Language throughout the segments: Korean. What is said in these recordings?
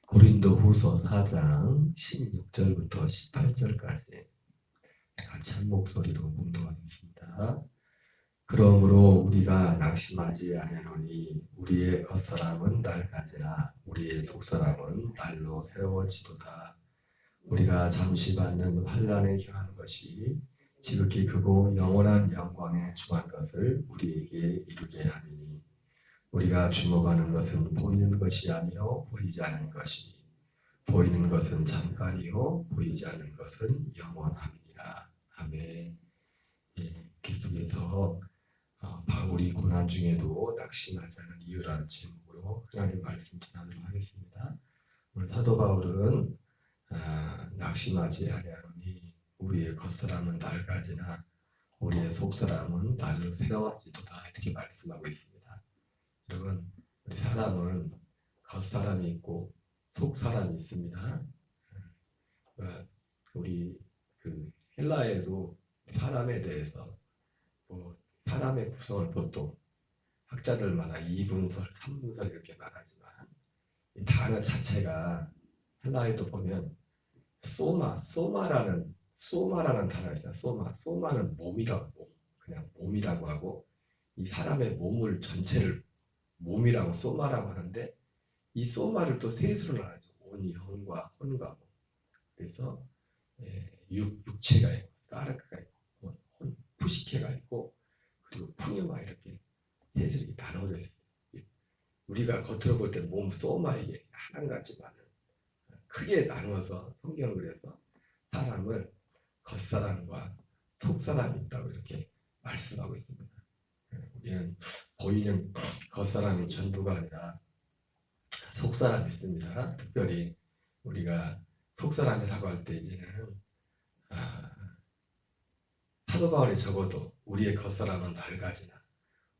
고린도후서 4장 16절부터 18절까지 같이 한 목소리로 봉독하겠습니다. 그러므로 우리가 낙심하지 아니하노니 우리의 겉사람은 낡아지나 우리의 속사람은 날로 새로워지도다. 우리가 잠시 받는 환난에 경한 것이 지극히 크고 영원한 영광에 중한 것을 우리에게 이루게 하리니 우리가 주목하는 것은 보이는 것이 아니요 보이지 않는 것이니 보이는 것은 잠깐이요 보이지 않는 것은 영원합니다. 아멘. 계속해서 바울이 고난 중에도 낙심하지 않은 이유라는 제목으로 하나님 말씀 전하도록 하겠습니다. 오늘 사도 바울은 낙심하지 아니하노니 우리의 겉사람은 낡아지나 우리의 속사람은 날로 새로워지도다 이렇게 말씀하고 있습니다. 여러분, 우리 사람은 겉사람이 있고 속사람이 있습니다. 우리 헬라에도 사람에 대해서 사람의 구성을 보통 학자들마다 2분설, 3분설 이렇게 말하지만 이 단어 자체가 헬라에도 보면 소마라는 단어가 있어요. 소마는 몸이라고, 그냥 몸이라고 하고 이 사람의 몸을 전체를 몸이라고 소마라고 하는데 이 소마를 또 셋으로 나누죠. 온이, 혼과 혼과 몸. 그래서 육체가 있고 사르크가 있고 푸시케가 있고 그리고 푸뉴마 이렇게 셋으로 이렇게 나눠져 있어요. 우리가 겉으로 볼 때 몸 소마 이게 하나 같지만 크게 나누어서 성경을 그래서 사람을 겉사람과 속사람이 있다고 이렇게 말씀하고 있습니다. 우리는 보이는 겉사람이 전부가 아니라 속사람이 있습니다. 특별히 우리가 속사람이라고 할 때 이제는 사도 바울이 적어도 우리의 겉사람은 낡아지나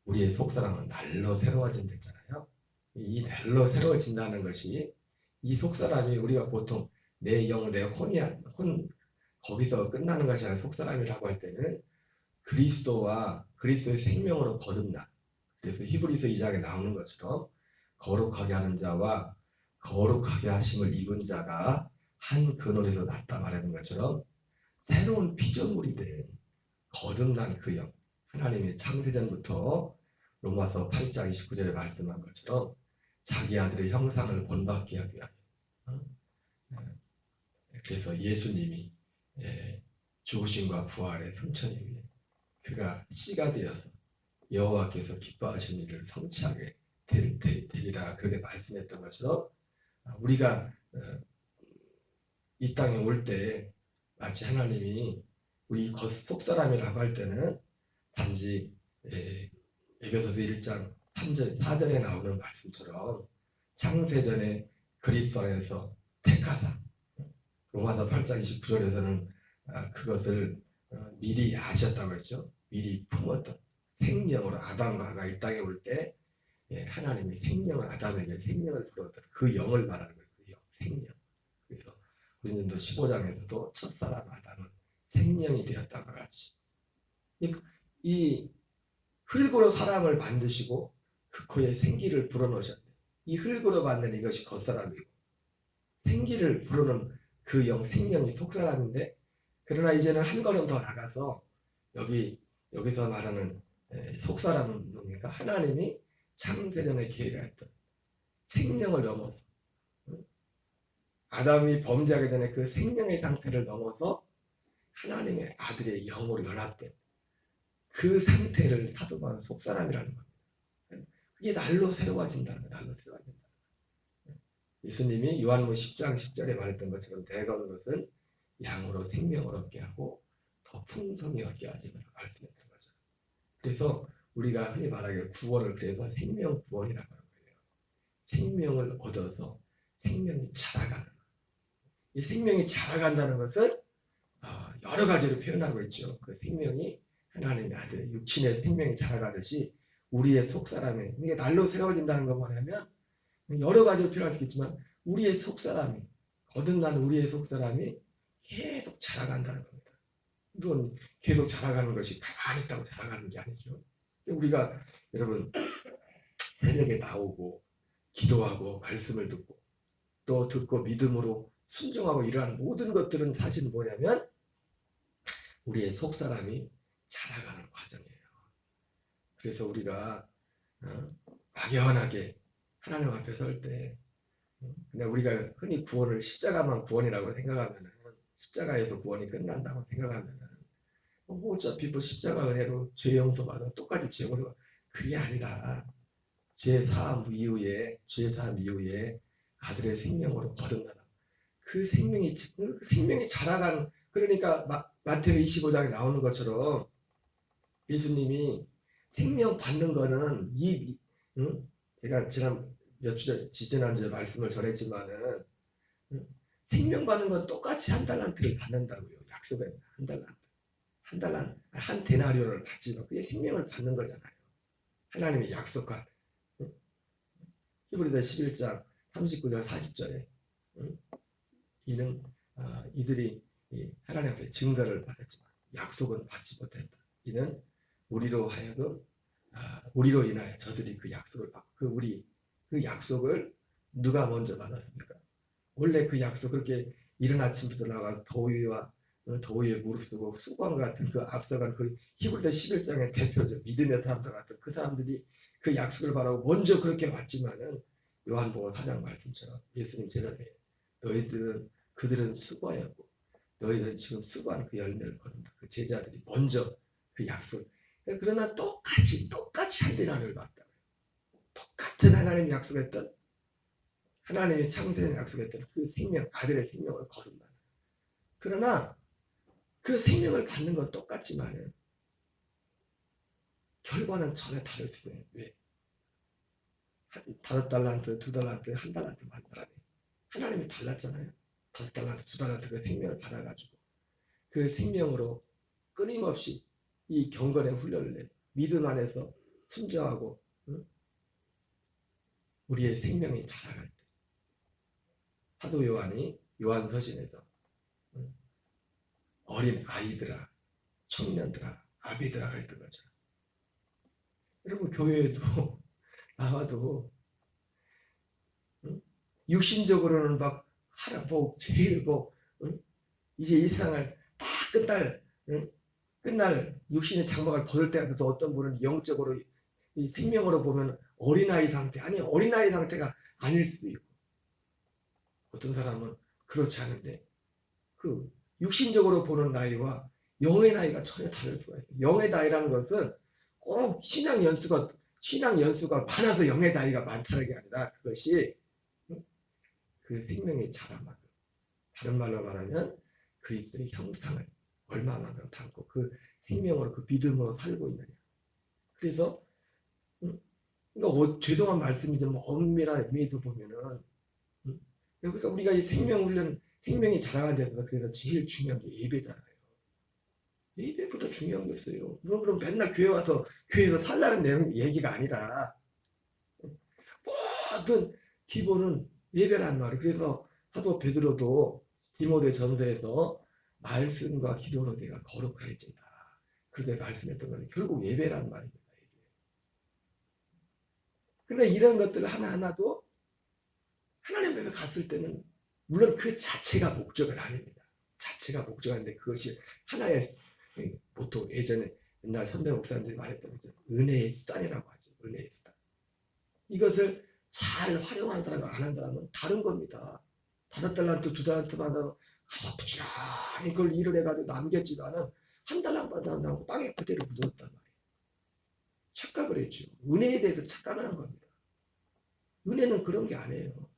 우리의 속사람은 날로 새로워진다 했잖아요. 이 날로 새로워진다는 것이 이 속사람이 우리가 보통 내 영, 내 혼 거기서 끝나는 것이 아니라 속사람이라고 할 때는 그리스도의 생명으로 거듭나. 그래서 히브리서 2장에 나오는 것처럼 거룩하게 하는 자와 거룩하게 하심을 입은 자가 한 근원에서 났다 말하는 것처럼 새로운 피조물이 된 거듭난 그 영, 하나님의 창세전부터 로마서 8장 29절에 말씀한 것처럼 자기 아들의 형상을 본받게 하기 위하여 그래서 예수님이 죽으심과 부활의 승천이 위해 그가 씨가 되어서 여호와께서 기뻐하신 일을 성취하게 되리라 그렇게 말씀했던 것처럼 우리가 이 땅에 올 때 마치 하나님이 우리 속사람이라고 할 때는 단지 에베소서 1장 3절 4절에 나오는 말씀처럼 창세전에 그리스도 안에서 택하사 로마서 8장 29절에서는 그것을 미리 아셨다고 했죠. 미리 품었던 생명으로 아담과 하가 이 땅에 올 때 하나님이 생명을 아담에게 생명을 불었던 그 영을 말하는 거예요. 그 영, 생명. 그래서 고린도 15장에서도 첫사람 아담은 생명이 되었다고 같이 이 흙으로 사람을 만드시고 그 코에 생기를 불어넣으셨대. 이 흙으로 만든 이것이 겉사람이고 생기를 불어넣은 그 영, 생명이 속사람인데 그러나 이제는 한 걸음 더 나가서 여기서 말하는 속사람은 뭡니까? 하나님이 창세전에 계획했던 생명을 넘어서 아담이 범죄하기 전에 그 생명의 상태를 넘어서 하나님의 아들의 영으로 연합된 그 상태를 사도 바울은 속사람이라는 겁니다. 그게 날로 새로워진다는 거예요. 날로 새로워진다. 예수님이 요한복음 10장 10절에 말했던 것처럼 내가 온 것은 양으로 생명을 얻게 하고 더 풍성히 얻게 하지 말씀했던 거죠. 그래서 우리가 흔히 말하기에 구원을 그래서 생명 구원이라고 하는 거예요. 생명을 얻어서 생명이 자라가는 거예요. 이 생명이 자라간다는 것은 여러 가지로 표현하고 있죠. 그 생명이 하나님의 아들 육신의 생명이 자라가듯이 우리의 속사람이 이게 날로 새로워진다는 거 뭐냐면 여러 가지로 표현할 수 있지만 우리의 속사람이 거듭난 우리의 속사람이 계속 자라간다는 겁니다. 이건 계속 자라가는 것이 가만히 있다고 자라가는 게 아니죠. 우리가 여러분 새벽에 나오고 기도하고 말씀을 듣고 또 듣고 믿음으로 순종하고 일하는 모든 것들은 사실 뭐냐면 우리의 속사람이 자라가는 과정이에요. 그래서 우리가 막연하게 하나님 앞에 설 때 근데 우리가 흔히 구원을 십자가만 구원이라고 생각하면은 십자가에서 구원이 끝난다고 생각하면은 뭐 어차피 뭐 십자가 은혜로 죄 용서받아 똑같이 죄 용서 그게 아니라 죄 사함 이후에 아들의 생명으로 거듭나다. 그 생명이 자라가는 그러니까 마태복음 25장에 나오는 것처럼 예수님이 생명 받는 거는 제가 지지난주에 말씀을 전했지만은 생명 받는 건 똑같이 한 달란트를 받는다고요. 약속에 한 달란트 한 데나리온을 받지만 그게 생명을 받는 거잖아요. 하나님이 약속한 히브리서 11장 39절 40절에 이들이 하나님 앞에 증거를 받았지만 약속은 받지 못했다. 이는 우리로 하여금 우리로 인하여 저들이 그 약속을 받고 그 약속을 누가 먼저 받았습니까? 원래 그 약속 그렇게 이른 아침부터 나가서 더위에 무릅쓰고 수고한 것 같은 그 앞서간 그 히브리서 11장의 대표죠. 믿음의 사람들 같은 그 사람들이 그 약속을 바라고 먼저 그렇게 왔지만은 요한복음 4장 말씀처럼 예수님 제자들이 그들은 수고하였고 너희는 지금 수고하는 그 열매를 거둔다. 그 제자들이 먼저 그 약속. 그러나 똑같이 하늘을 봤다. 똑같은 하나님이 약속했던 하나님이 창세전에 약속했던 그 생명, 아들의 생명을 거둔다. 그러나 그 생명을 받는 건 똑같지만 결과는 전혀 다를 수 있어요. 왜? 5달란트, 2달란트, 1달란트 받더라니. 하나님이 달랐잖아요. 5달란트, 2달란트 그 생명을 받아가지고 그 생명으로 끊임없이 이 경건의 훈련을 내서 믿음 안에서 순종하고 우리의 생명이 자라갈 때 사도 요한이 요한서신에서 어린 아이들아, 청년들아, 아비들아 할 것처럼 여러분 교회에도 나와도 육신적으로는 막 하라복, 제일복 이제 이 세상을 다 끝날 육신의 장막을 벗을 때에서도 어떤 분은 영적으로 이 생명으로 보면 어린아이 상태 아니 어린아이 상태가 아닐 수도 있고 어떤 사람은 그렇지 않은데 그 육신적으로 보는 나이와 영의 나이가 전혀 다를 수가 있어요. 영의 나이라는 것은 꼭 신앙 연수가 많아서 영의 나이가 많다는 게 아니라 그것이 그 생명의 자라만큼 다른 말로 말하면 그리스도의 형상을 얼마만큼 담고 그 생명으로 그 믿음으로 살고 있느냐. 그래서 그러니까 죄송한 말씀이지만 엄밀한 의미에서 보면은 그러니까 우리가 이 생명이 자라가는 데서 그래서 제일 중요한 게 예배잖아요. 예배보다 중요한 게 없어요. 그럼 맨날 교회에서 살라는 내용 얘기가 아니라 모든 기본은 예배란 말이에요. 그래서 사도 베드로도 디모데 전서에서 말씀과 기도로 내가 거룩해진다. 그렇게 말씀했던 건 결국 예배란 말입니다. 근데 이런 것들 하나하나도 하나님 앞에 갔을 때는 물론 그 자체가 목적은 아닙니다. 자체가 목적인데 그것이 하나의 보통 예전에 옛날 선배 목사님들이 말했던 거죠. 은혜의 수단이라고 하죠. 은혜의 수단. 이것을 잘 활용한 사람과 안 한 사람은 다른 겁니다. 5달란트, 2달란트 받아서 가서 부지런히 그걸 일을 해가지고 남겼지만은 1달란트 받아서 땅에 그대로 묻었단 말이에요. 착각을 했죠. 은혜에 대해서 착각을 한 겁니다. 은혜는 그런 게 아니에요.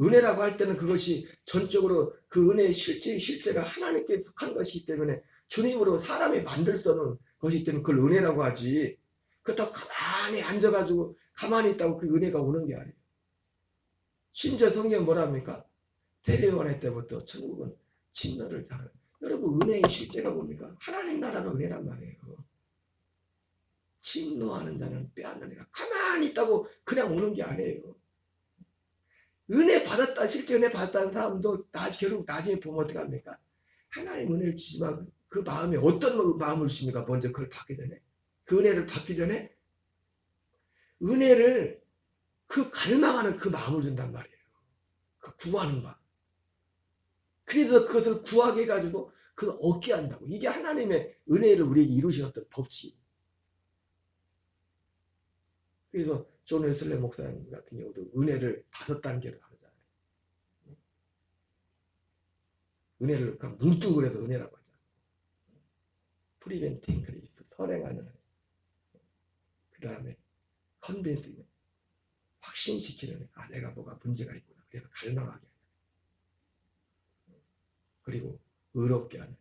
은혜라고 할 때는 그것이 전적으로 그 은혜의 실제가 하나님께 속한 것이기 때문에 주님으로 사람이 만들 써놓은 것이기 때문에 그걸 은혜라고 하지. 그렇다고 가만히 앉아가지고 가만히 있다고 그 은혜가 오는 게 아니에요. 심지어 성경은 뭐라 합니까? 세례요한의 때부터 천국은 침노를 잘하는. 여러분 은혜의 실제가 뭡니까? 하나님 나라는 은혜란 말이에요. 침노하는 자는 빼앗느니라. 가만히 있다고 그냥 오는 게 아니에요. 실제 은혜 받았다는 사람도 결국 나중에 보면 어떻게 합니까? 하나님 은혜를 주지만 그 마음에 어떤 마음을 주십니까? 먼저 그걸 받기 전에. 그 은혜를 받기 전에 은혜를 갈망하는 그 마음을 준단 말이에요. 구하는 바. 그래서 그것을 구하게 해가지고 그걸 얻게 한다고. 이게 하나님의 은혜를 우리에게 이루셨던 법칙. 그래서 존 웨슬레 목사님 같은 경우도 은혜를 5단계로 하잖아요. 은혜를 그냥 뭉뚱그려서 은혜라고 하잖아요. 프리벤팅 그레이스, 선행하는 은혜. 그 다음에 컨빈싱, 확신시키는 은혜. 아, 내가 뭐가 문제가 있구나. 그래서 갈망하게 하는 은혜. 그리고 의롭게 하는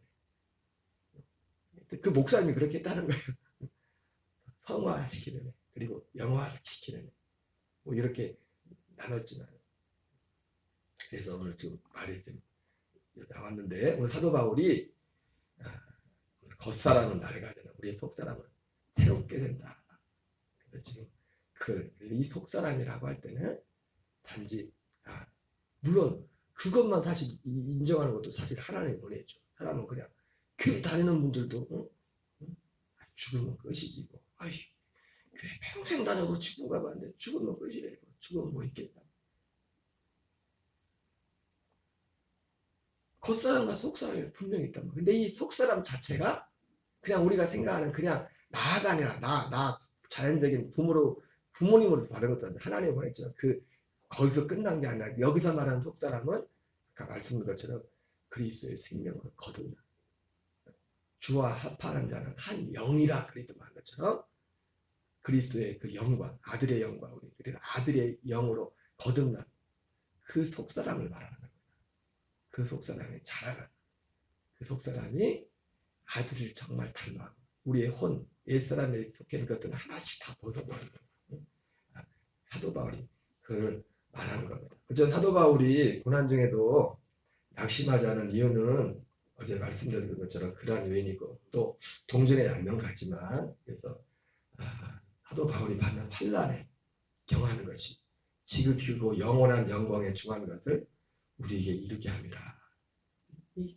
은혜. 그 목사님이 그렇게 했다는 거예요. 성화시키는 은혜. 그리고 영화시키는 은혜. 뭐 이렇게 나눴지만, 그래서 오늘 지금 말이 좀 나왔는데, 오늘 사도 바울이 겉사람은 낡아야 되나, 우리의 속사람은 새롭게 된다. 근데 지금 이 속사람이라고 할 때는 단지 물론 그것만 사실 인정하는 것도 사실 하나님의 은혜죠. 사람은 그냥 교회 다니는 분들도 죽으면 끝이지 뭐. 아이, 교회 평생 다니고 죽고 가면 안 돼. 죽으면 끝이래. 죽으면 뭐 있겠다. 겉사람과 속사람이 분명히 있단 말이야. 근데 이 속사람 자체가 그냥 우리가 생각하는 그냥 나가 아니라 나 자연적인 부모님으로서 받은 것도 아닌데 하나님이 보냈지만 거기서 끝난 게 아니라 여기서 말하는 속사람은 아까 말씀드린 것처럼 그리스도의 생명을 거두는 주와 합하는 자는 한 영이라 그랬던 말 것처럼 그리스도의 그 영광, 아들의 영광, 우리 아들의 영으로 거듭난 그 속사람을 말하는 거예요. 그 속사람이 자라가, 그 속사람이 아들을 정말 닮아 우리의 옛사람에 속해 있는 것들은 하나씩 다 벗어버리는 거예요. 사도 바울이 그걸 말하는 겁니다. 그렇죠? 사도 바울이 고난 중에도 낙심하지 않은 이유는 어제 말씀드린 것처럼 그러한 요인이고 또 동전의 양면 같지만 그래서 사도 바울이 받는 환난에 경하는 것이 지극히고 영원한 영광에 중한 것을 우리에게 이루게 함이라.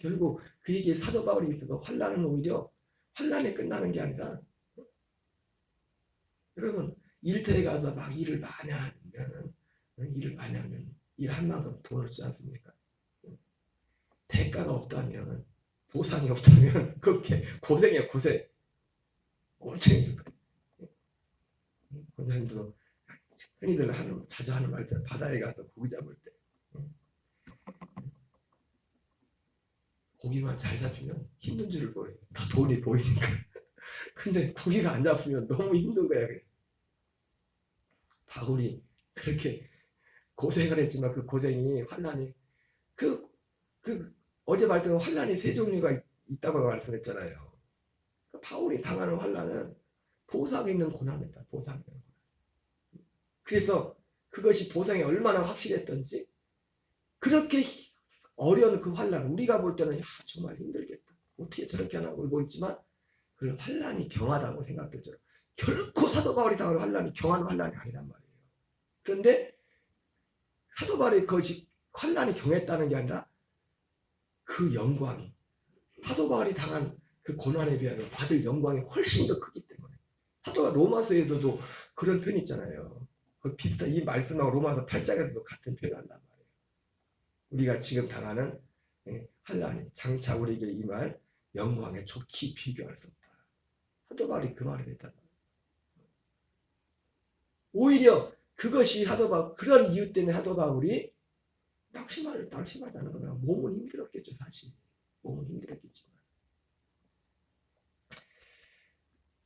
결국 그에게 사도 바울이 있어서 환난은 오히려 환난에 끝나는 게 아니라 여러분 일터에 가서 막 일을 많이 하면 일한 만큼 돈을 쓰지 않습니까? 대가가 없다면 보상이 없다면 그렇게 고생이야 고생 엄청 힘들 거예요. 권사님도 흔히들 자주 하는 말씀 바다에 가서 고기 잡을 때 고기만 잘 잡히면 힘든 줄을 모르요. 다 돈이 보이니까. 근데 고기가 안 잡히면 너무 힘든 거야. 바울이 그렇게 고생을 했지만 그 고생이 환난이 어제 말했던 환난이 3종류가 있다고 말씀했잖아요. 바울이 당하는 환난은 보상 있는 고난이다. 보상 있는 고난. 그래서 그것이 보상이 얼마나 확실했던지 그렇게 어려운 그 환난 우리가 볼 때는 정말 힘들겠다. 어떻게 저렇게 하나 울고 있지만 그 환난이 경하다고 생각되죠. 결코 사도 바울이 당하는 환난이 경한 환난이 아니란 말이에요. 그런데 사도 바울이 그것이 환난이 경했다는 게 아니라 그 영광이 사도 바울이 당한 그 고난에 비하면 받을 영광이 훨씬 더 크기 때문에 사도 바울 로마서에서도 그런 표현이 있잖아요. 비슷한 이 말씀하고 로마서 8장에서도 같은 표현을 한단 말이에요. 우리가 지금 당하는 환난이 장차 우리에게 임할 영광에 좋게 비교할 수 없다. 사도 바울이 그 말을 했단 말이에요. 오히려 그것이 사도 바울 그런 이유 때문에 사도 바울이 낙심하지 않은 거야. 몸은 힘들었겠죠. 사실 몸은 힘들었겠지만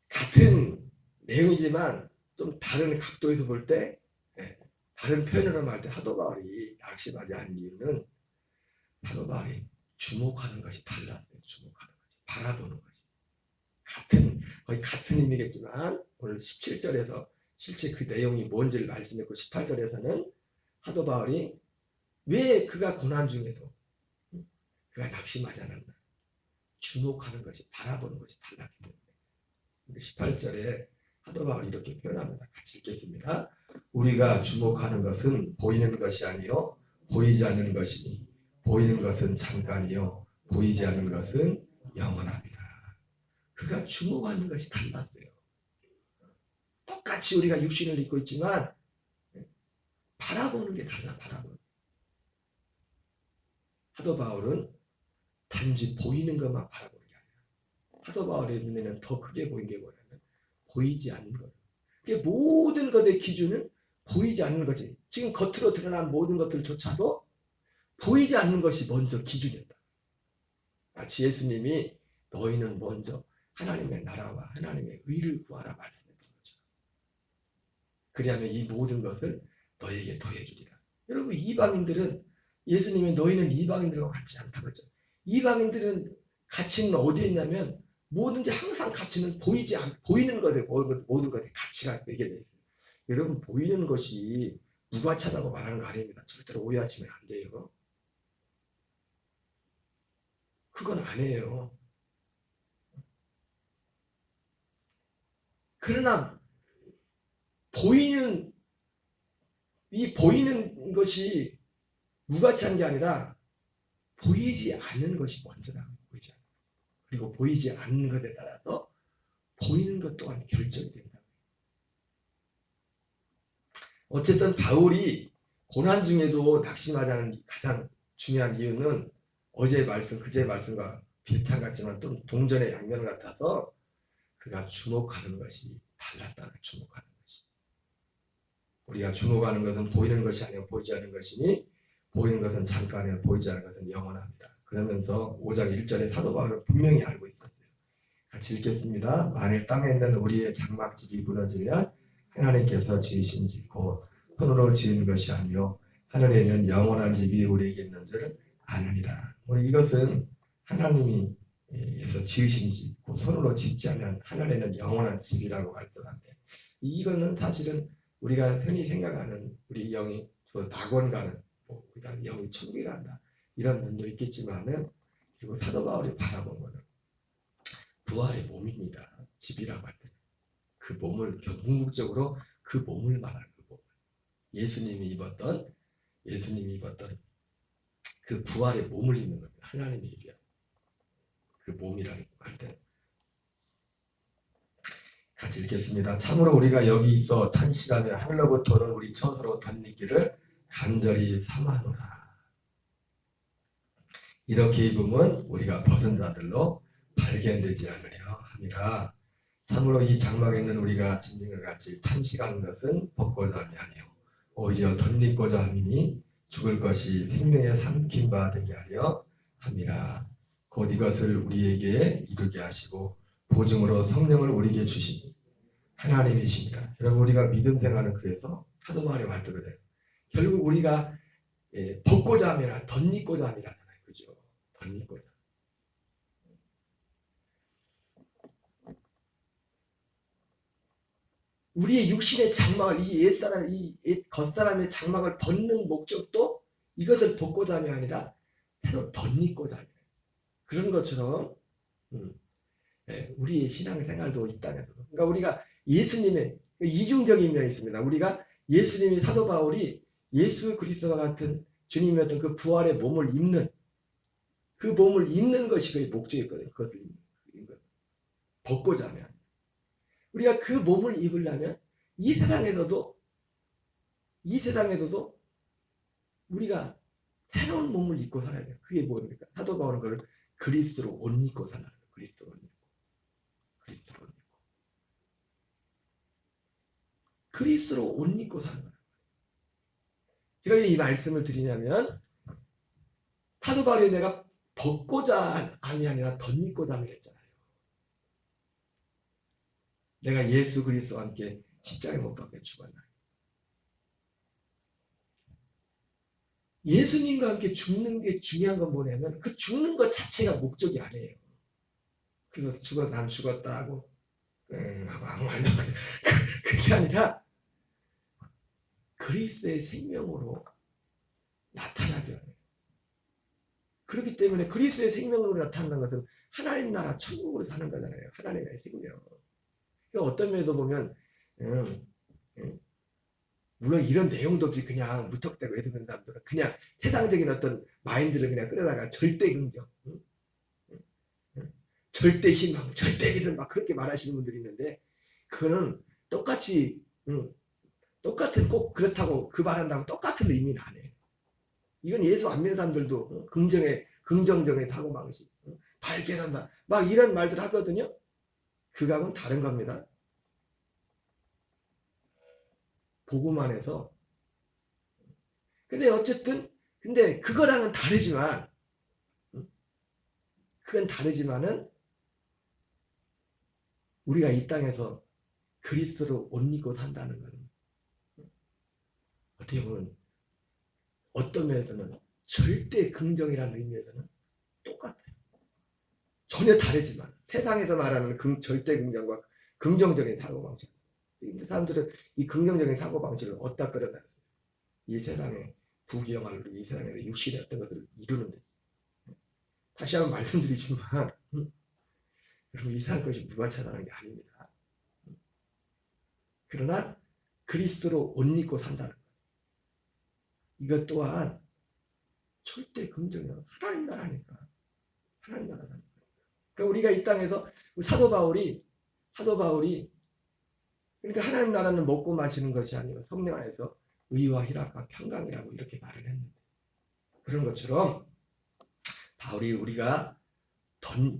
같은 내용이지만 좀 다른 각도에서 볼 때 다른 표현으로 말할 때 사도 바울이 낙심하지 않은 이유는 사도 바울이 주목하는 것이 달랐어요. 주목하는 것이 바라보는 것이 거의 같은 의미겠지만 오늘 17절에서 실제 그 내용이 뭔지를 말씀했고 18절에서는 사도 바울이 왜 그가 고난 중에도 그가 낙심하지 않았나 주목하는 것이 바라보는 것이 달랐기 때문에 18절에 사도 바울이 이렇게 표현합니다. 같이 읽겠습니다. 우리가 주목하는 것은 보이는 것이 아니요 보이지 않는 것이니 보이는 것은 잠깐이요 보이지 않는 것은 영원합니다. 그가 주목하는 것이 달랐어요. 똑같이 우리가 육신을 입고 있지만 바라보는 게 달라. 바라보는 사도 바울은 단지 보이는 것만 바라보는 게 아니라 사도 바울의 눈에는 더 크게 보인 게 뭐냐면 보이지 않는 것. 그게 모든 것의 기준은 보이지 않는 거지. 지금 겉으로 드러난 모든 것들조차도 보이지 않는 것이 먼저 기준이었다. 마치 예수님이 너희는 먼저 하나님의 나라와 하나님의 의를 구하라 말씀했던 거죠. 그리하면 이 모든 것을 너에게 더해주리라. 여러분, 이방인들은 예수님이 너희는 이방인들과 같지 않다고 했죠. 이방인들은 가치는 어디에 있냐면 뭐든지 항상 가치는 보이는 것에 모든 것에 가치가 매겨져 있어요. 여러분, 보이는 것이 무가치하다고 말하는 거 아닙니다. 절대로 오해하시면 안 돼요. 그건 아니에요. 그러나 보이는 것이 무가치한 게 아니라 보이지 않는 것이 먼저다. 보이지 않는 것. 그리고 보이지 않는 것에 따라서 보이는 것 또한 결정이 된다. 어쨌든 바울이 고난 중에도 낙심하자는 가장 중요한 이유는 어제의 말씀, 그제의 말씀과 비슷한 것 같지만 또 동전의 양면 같아서 그가 주목하는 것이 달랐다는 주목하는 것이. 우리가 주목하는 것은 보이는 것이 아니라 보이지 않는 것이니 보이는 것은 잠깐이요 보이지 않는 것은 영원합니다. 그러면서 5장 1절에 사도 바울은 분명히 알고 있었어요. 같이 읽겠습니다. 만일 땅에 있는 우리의 장막집이 무너지면 하나님께서 지으신 집 곧 손으로 지은 것이 아니요 하늘에 있는 영원한 집이 우리에게 있는 줄 아느니라. 이것은 하나님께서 지으신 집, 곧 손으로 짓지 않으면 하늘에 있는 영원한 집이라고 말씀하는데, 이거는 사실은 우리가 흔히 생각하는 우리 영이 낙원 가는, 우리가 영이 천국에 간다 이런 면도 있겠지만은, 그리고 사도 바울이 바라본 것은 부활의 몸입니다. 집이라고 할 때 그 몸을 궁극적으로 그 몸을 말하는 그 몸. 예수님이 입었던 그 부활의 몸을 입는 겁니다. 하나님의 입이야. 그 몸이라고 할 때. 같이 읽겠습니다. 참으로 우리가 여기 있어 탄식하며 하늘로부터는 우리 처소로 덧입기를 간절히 삼아노라. 이렇게 입으면 우리가 벗은 자들로 발견되지 않으려 함이라. 참으로 이 장막에 있는 우리가 짐승을 같이 탄식하는 것은 벗고자 함이 아니요 오히려 덧입고자 함이니 죽을 것이 생명에 삼킨 바 되게 하려 함이라. 곧 이것을 우리에게 이루게 하시고 보증으로 성령을 우리에게 주시니 하나님이십니다. 여러분, 우리가 믿음 생활은 그래서 사도 바울의 말대로 돼요. 결국 우리가 벗고자 함이라 덧입고자 함이라잖아요. 그죠? 덧입고자. 우리의 육신의 장막을, 이 옛사람, 이 겉사람의 장막을 벗는 목적도 이것을 벗고자 함이 아니라 새로 덧입고자 함이라. 그런 것처럼 우리의 신앙생활도 이 땅에서, 그러니까 우리가 예수님의 이중적인 면이 있습니다. 우리가 예수님이, 사도 바울이 예수 그리스도와 같은 주님이었던 그 부활의 몸을 입는, 그 몸을 입는 것이 그의 목적이거든요. 그것을 입는 것. 벗고자 하면 우리가 그 몸을 입으려면 이 세상에서도 우리가 새로운 몸을 입고 살아야 돼요. 그게 뭡니까? 사도 바울은 그걸 그리스도로 옷 입고 살아요. 그리스도로 옷 입고. 그리스도로 옷 입고 사는 거예요. 제가 왜 이 말씀을 드리냐면, 사도 바울이 내가 벗고자 함이 아니라 덧입고자 함을 했잖아요. 내가 예수 그리스도와 함께 십자가에 못 박혀 죽었나. 예수님과 함께 죽는 게 중요한 건 뭐냐면 그 죽는 것 자체가 목적이 아니에요. 그래서 난 죽었다 하고 아무 말도 그게 아니라 그리스도의 생명으로 나타나게 하는. 그렇기 때문에 그리스도의 생명으로 나타나는 것은 하나님 나라 천국으로 사는 거잖아요. 하나님의 생명. 그러니까 어떤 면에서 보면 물론 이런 내용도 없이 그냥 무턱대고 해석하는 사람들은 그냥 세상적인 어떤 마인드를 그냥 끌어다가 절대 긍정, 절대 희망, 절대 믿음 막 그렇게 말하시는 분들이 있는데, 그거는 똑같이 똑같은, 꼭 그렇다고 그 말한다고 똑같은 의미는 안 해요. 이건 예수 안 믿는 사람들도 긍정적인 사고방식, 밝게 산다, 막 이런 말들 하거든요. 그거하고는 다른 겁니다. 보고만 해서. 근데 어쨌든 그거랑은 다르지만, 그건 다르지만은 우리가 이 땅에서 그리스도로 옷 입고 산다는 것은 어떻게 보면 어떤 면에서는 절대 긍정이라는 의미에서는 똑같아요. 전혀 다르지만 세상에서 말하는 절대 긍정과 긍정적인 사고방식. 근데 사람들은 이 긍정적인 사고방식을 어디다 끌어놨어요? 이 세상에 부귀영화를 이 세상에 육신의 어떤 것을 이루는 데. 다시 한번 말씀드리지만 여러분 이 세상 것이 무관차다는 게 아닙니다. 그러나 그리스도로 옷 입고 산다는 것. 이것 또한 절대 긍정이야. 하나님 나라니까. 하나님 나라 사는 거예요. 그러니까 우리가 이 땅에서 사도 바울이 그러니까 하나님 나라는 먹고 마시는 것이 아니라 성령 안에서 의와 희락과 평강이라고 이렇게 말을 했는데, 그런 것처럼 바울이 우리가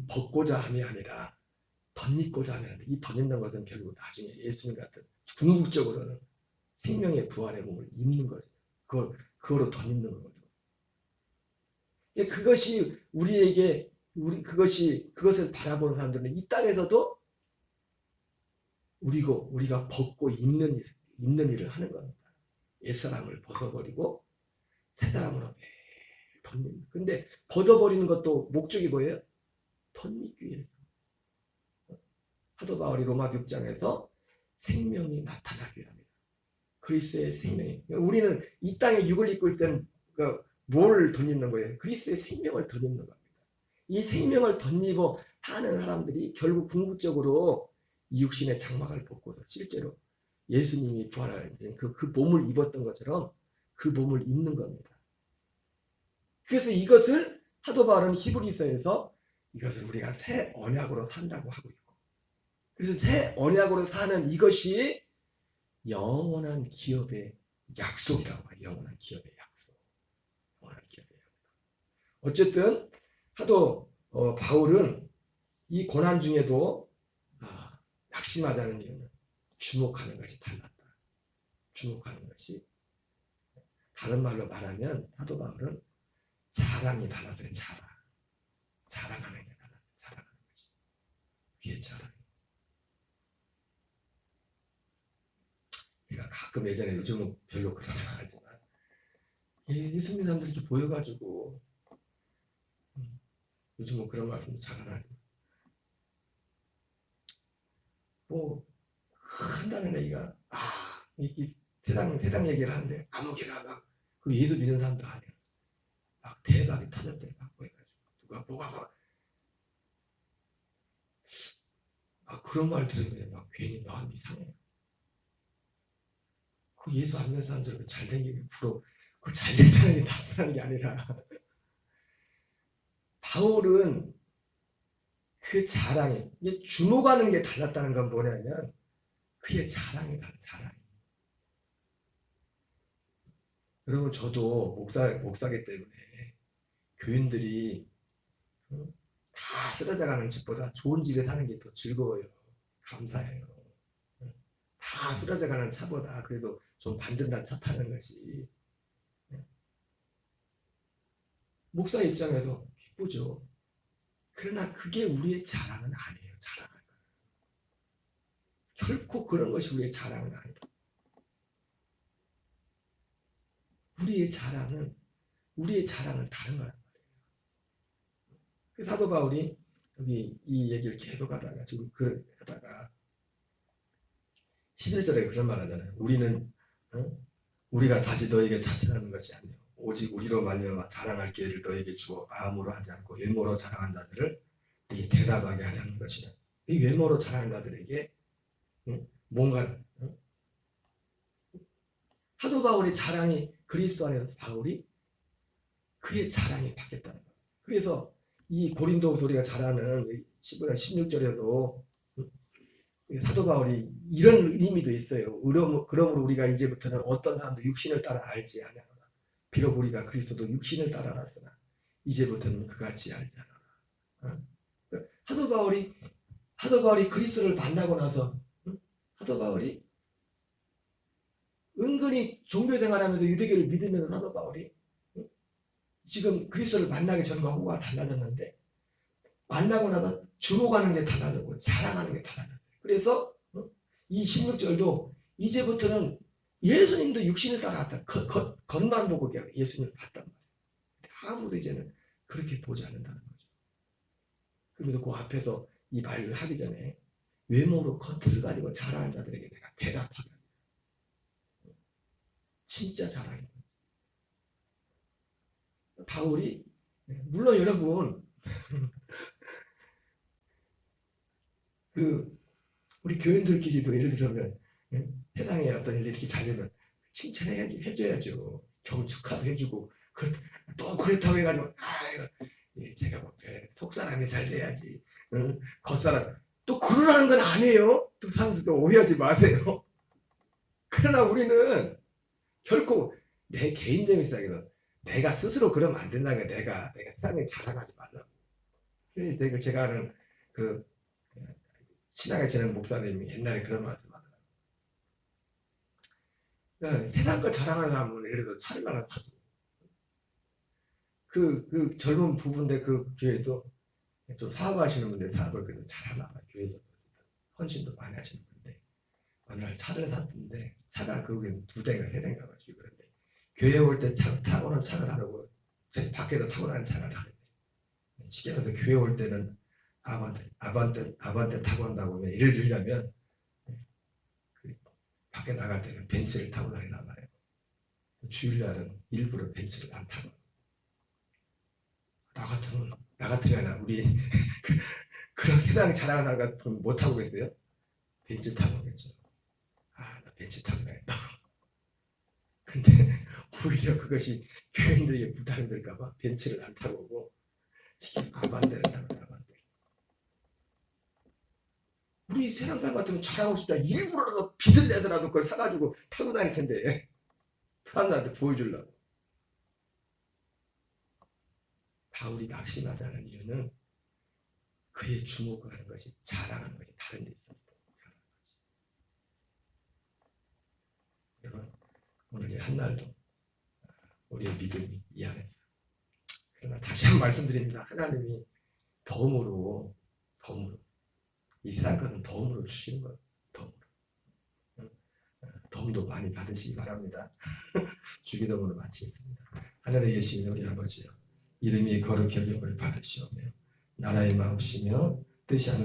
벗고자 함이 아니라 덧입고자 함이 아니라, 이 덧입는 것은 결국 나중에 예수님 같은 궁극적으로는 생명의 부활의 몸을 입는 거죠. 그거로 덧입는 거거든요. 그것이 우리에게 그것을 바라보는 사람들은 이 땅에서도 우리가 벗고 입는 일을 하는 겁니다. 옛사람을 벗어버리고 새 사람으로 매일 덧입는. 근데 벗어버리는 것도 목적이 뭐예요? 덧입기 위해서. 사도 바울이 로마서 6장에서 생명이 나타나게 합니다. 그리스도의 생명이. 우리는 이 땅에 육을 입고 있을 때는 뭘 덧입는 거예요? 그리스도의 생명을 덧입는 겁니다. 이 생명을 덧입어 사는 사람들이 결국 궁극적으로 이 육신의 장막을 벗고서 실제로 예수님이 부활할 그 몸을 입었던 것처럼 그 몸을 입는 겁니다. 그래서 이것을 사도 바울은 히브리서에서 이것을 우리가 새 언약으로 산다고 하고 있고, 그래서 새 언약으로 사는 이것이 영원한 기업의 약속이라고 해요. 영원한 기업의 약속. 어쨌든 사도 바울은 이 고난 중에도 낙심하다는 이유는 주목하는 것이 달랐다. 주목하는 것이, 다른 말로 말하면 사도 바울은 자랑이 달랐어요. 자랑하는 게 달랐어요. 자랑하는 것이. 그게 자랑. 제가 가끔 예전에, 요즘은 별로 그런 말 하지만, 예수님 사람들이 이렇게 보여가지고 요즘은 그런 말씀도 잘 안 하죠. 한다는 얘기가 이 세상 얘기를 하는데 아무개나 막 그 예수 믿는 사람도 아니야. 막 대박이 터졌대. 막 해가지고 누가 뭐가 막 그런 말 들으면 막 괜히 마음이 이상해요. 그 예수 안 믿는 사람들은 잘된 게 부러워. 그 잘됐다는 게 나쁘다는 게 아니라 바울은 그 자랑이, 주목하는 게 달랐다는 건 뭐냐면 그의 자랑이 달라. 자랑이. 여러분 저도 목사기 때문에 교인들이 다 쓰러져가는 집보다 좋은 집에 사는 게 더 즐거워요. 감사해요. 다 쓰러져가는 차보다 그래도 좀 단든한 차 타는 것이 목사 입장에서 기쁘죠. 그러나 그게 우리의 자랑은 아니에요. 자랑은. 결코 그런 것이 우리의 자랑은 아니에요. 우리의 자랑은 다른 거란 말이에요. 사도 바울이 여기 이 얘기를 계속 하다가 지금 하다가 11절에 그런 말 하잖아요. 우리가 다시 너에게 자칭하는 것이 아니요 오직 우리로 말미암아 자랑할 기회를 너에게 주어 마음으로 하지 않고 외모로 자랑한 자들을 대답하게 하려는 것이다. 이 외모로 자랑한 자들에게 뭔가 사도 바울의 자랑이, 그리스도 안에서 바울이 그의 자랑이 바뀌었다는 거예요. 그래서 이 고린도후서 우리가 잘 아는 15장 16절에도 사도 바울이 이런 의미도 있어요. 그러므로 우리가 이제부터는 어떤 사람도 육신을 따라 알지 아니하노라. 비록 우리가 그리스도 육신을 따라갔으나 이제부터는 그같이 알지 않아라. 사도 바울이 그리스도를 만나고 나서 사도 바울이 은근히 종교 생활하면서 유대교를 믿으면서 사도 바울이 지금 그리스도를 만나기 전과 후가 달라졌는데 만나고 나서 주목하는 게 달라졌고 자랑하는 게 달라졌어요. 그래서 이 16절도 이제부터는 예수님도 육신을 따라갔다. 겉만 보고 예수님을 봤단 말이에요. 아무도 이제는 그렇게 보지 않는다는 거죠. 그래서 그 앞에서 이 말을 하기 전에 외모로 겉을 가지고 자랑하는 자들에게 내가 대답하라. 진짜 자랑이에요. 바울이 물론 여러분 우리 교인들끼리도 예를 들면 세상에 어떤 일이 이렇게 잘 되면 칭찬해야지 해줘야죠. 경축하도 해주고 또 그렇다고 해가지고 제가 뭐 속사람이 잘 돼야지 겉사람 또 그러라는 건 아니에요. 또 사람들도 오해하지 마세요. 그러나 우리는 결코 내 개인적인 생각에는 내가 스스로 그러면 안 된다는 게 내가 세상에 자랑하지 말라고. 그래서 제가 아는 신학에 지내는 목사님이 옛날에 그런 말씀 하더라고요. 세상 거 자랑하는 사람은 예를 들어서 차를 하나 사고 그 젊은 부부인데 그 교회도 좀 사업하시는 분들 사업을 그래도 잘하나 봐요. 교회에서 헌신도 많이 하시는 분인데 어느 날 차를 샀는데 차가 그게 2대인가 3대인가 가지고 그런데 교회 올 때 타고는 차가 다르고 밖에서 타고 다니는 차가 다르대. 쉽게 말해서 교회 올 때는 아반떼 타고 온다고 예를 들자면 밖에 나갈 때는 벤츠를 타고 다니나 봐요. 주일날은 일부러 벤츠를 안 타고. 나 같으면 우리 그런 세상 자랑하는 것 같으면 못 타고 오겠어요? 벤츠 타고 오겠죠. 나 벤츠 타고 다녔다고. 근데 오히려 그것이 교인들에게 부담이 될까봐 벤츠를 안 타고 오고 지금 아반떼를 타고 나가. 우리 세상 사람 같으면 자랑하고 싶다. 일부러라도 빚을 내서라도 그걸 사가지고 타고 다닐 텐데 사람들한테 보여주려고. 바울이 낙심하지 않은 이유는 그의 주목하는 것이 자랑하는 것이 다른 데 있습니다. 여러분 오늘 한날도 우리의 믿음이 이 안에서. 그러나 다시 한번 말씀드립니다. 하나님이 덤으로 이 세상 것은 덤으로 주시는 거예요. 덤도 많이 받으시기 바랍니다. 주기도문으로 마치겠습니다. 하늘에 계신 우리 아버지여, 이름이 거룩히 여김을 받으시오며 나라의 마음이시며 뜻이 하늘